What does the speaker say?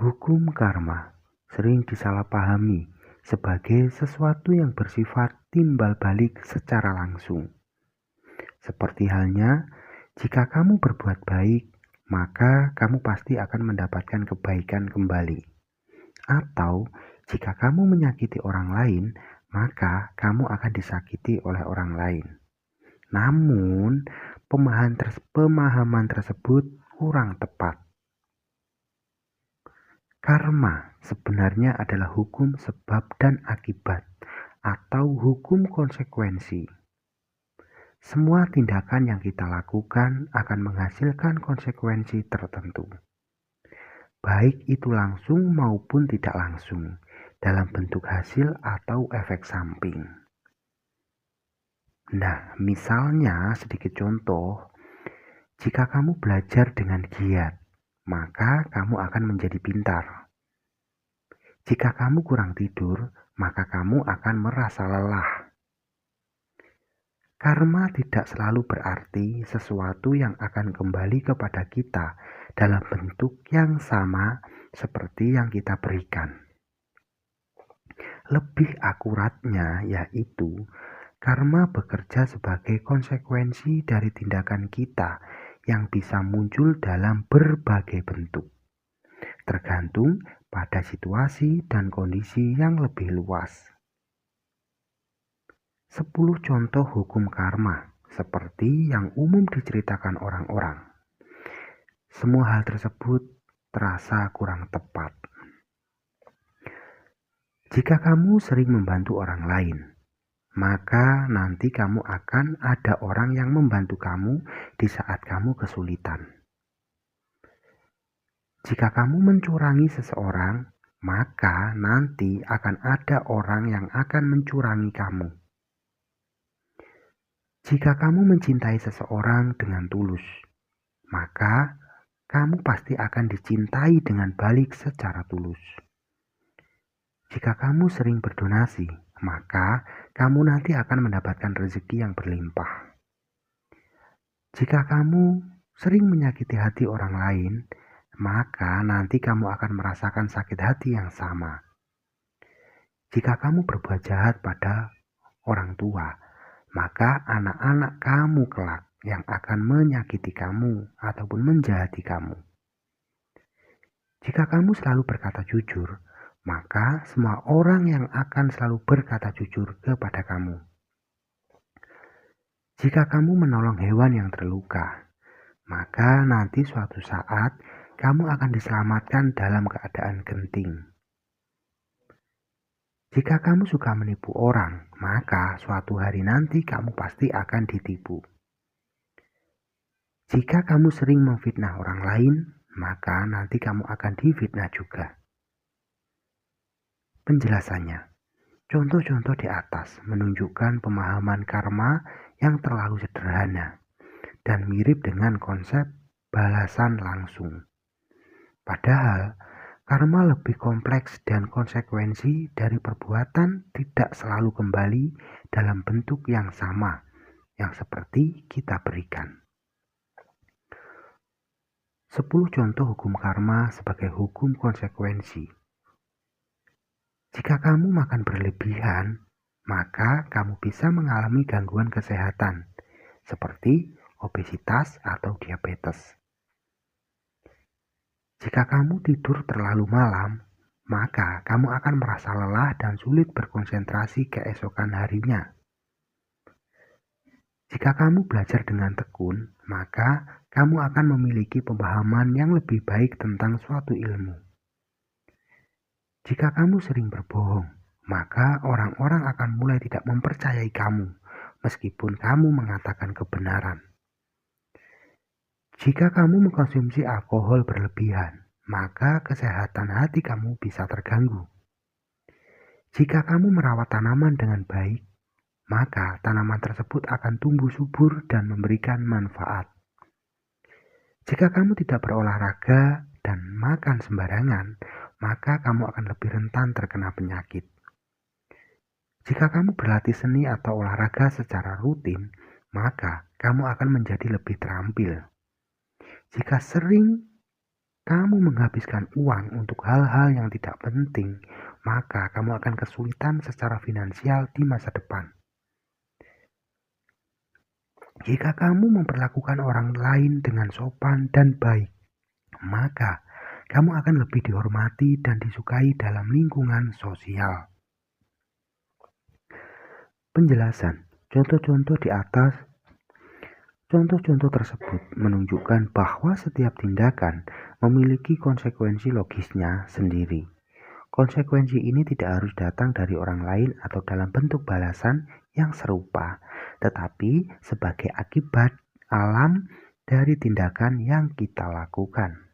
Hukum karma sering disalahpahami sebagai sesuatu yang bersifat timbal balik secara langsung. Seperti halnya, jika kamu berbuat baik, maka kamu pasti akan mendapatkan kebaikan kembali. Atau, jika kamu menyakiti orang lain, maka kamu akan disakiti oleh orang lain. Namun, pemahaman tersebut kurang tepat. Karma sebenarnya adalah hukum sebab dan akibat atau hukum konsekuensi. Semua tindakan yang kita lakukan akan menghasilkan konsekuensi tertentu, baik itu langsung maupun tidak langsung, dalam bentuk hasil atau efek samping. Nah, misalnya sedikit contoh, jika kamu belajar dengan giat, maka kamu akan menjadi pintar. Jika kamu kurang tidur, maka kamu akan merasa lelah. Karma tidak selalu berarti sesuatu yang akan kembali kepada kita dalam bentuk yang sama seperti yang kita berikan. Lebih akuratnya yaitu, karma bekerja sebagai konsekuensi dari tindakan kita yang bisa muncul dalam berbagai bentuk, tergantung pada situasi dan kondisi yang lebih luas. 10 contoh hukum karma seperti yang umum diceritakan orang-orang. Semua hal tersebut terasa kurang tepat. Jika kamu sering membantu orang lain, maka nanti kamu akan ada orang yang membantu kamu di saat kamu kesulitan. Jika kamu mencurangi seseorang, maka nanti akan ada orang yang akan mencurangi kamu. Jika kamu mencintai seseorang dengan tulus, maka kamu pasti akan dicintai dengan balik secara tulus. Jika kamu sering berdonasi, maka kamu nanti akan mendapatkan rezeki yang berlimpah. Jika kamu sering menyakiti hati orang lain, maka nanti kamu akan merasakan sakit hati yang sama. Jika kamu berbuat jahat pada orang tua, maka anak-anak kamu kelak yang akan menyakiti kamu ataupun menjahati kamu. Jika kamu selalu berkata jujur, maka semua orang yang akan selalu berkata jujur kepada kamu. Jika kamu menolong hewan yang terluka, maka nanti suatu saat kamu akan diselamatkan dalam keadaan genting. Jika kamu suka menipu orang, maka suatu hari nanti kamu pasti akan ditipu. Jika kamu sering memfitnah orang lain, maka nanti kamu akan difitnah juga. Penjelasannya, contoh-contoh di atas menunjukkan pemahaman karma yang terlalu sederhana dan mirip dengan konsep balasan langsung. Padahal, karma lebih kompleks dan konsekuensi dari perbuatan tidak selalu kembali dalam bentuk yang sama, yang seperti kita berikan. 10 contoh hukum karma sebagai hukum konsekuensi. Jika kamu makan berlebihan, maka kamu bisa mengalami gangguan kesehatan, seperti obesitas atau diabetes. Jika kamu tidur terlalu malam, maka kamu akan merasa lelah dan sulit berkonsentrasi keesokan harinya. Jika kamu belajar dengan tekun, maka kamu akan memiliki pemahaman yang lebih baik tentang suatu ilmu. Jika kamu sering berbohong, maka orang-orang akan mulai tidak mempercayai kamu, meskipun kamu mengatakan kebenaran. Jika kamu mengkonsumsi alkohol berlebihan, maka kesehatan hati kamu bisa terganggu. Jika kamu merawat tanaman dengan baik, maka tanaman tersebut akan tumbuh subur dan memberikan manfaat. Jika kamu tidak berolahraga dan makan sembarangan, maka kamu akan lebih rentan terkena penyakit. Jika kamu berlatih seni atau olahraga secara rutin, maka kamu akan menjadi lebih terampil. Jika sering kamu menghabiskan uang untuk hal-hal yang tidak penting, maka kamu akan kesulitan secara finansial di masa depan. Jika kamu memperlakukan orang lain dengan sopan dan baik, maka kamu akan lebih dihormati dan disukai dalam lingkungan sosial. Penjelasan. Contoh-contoh tersebut menunjukkan bahwa setiap tindakan memiliki konsekuensi logisnya sendiri. Konsekuensi ini tidak harus datang dari orang lain atau dalam bentuk balasan yang serupa, tetapi sebagai akibat alam dari tindakan yang kita lakukan.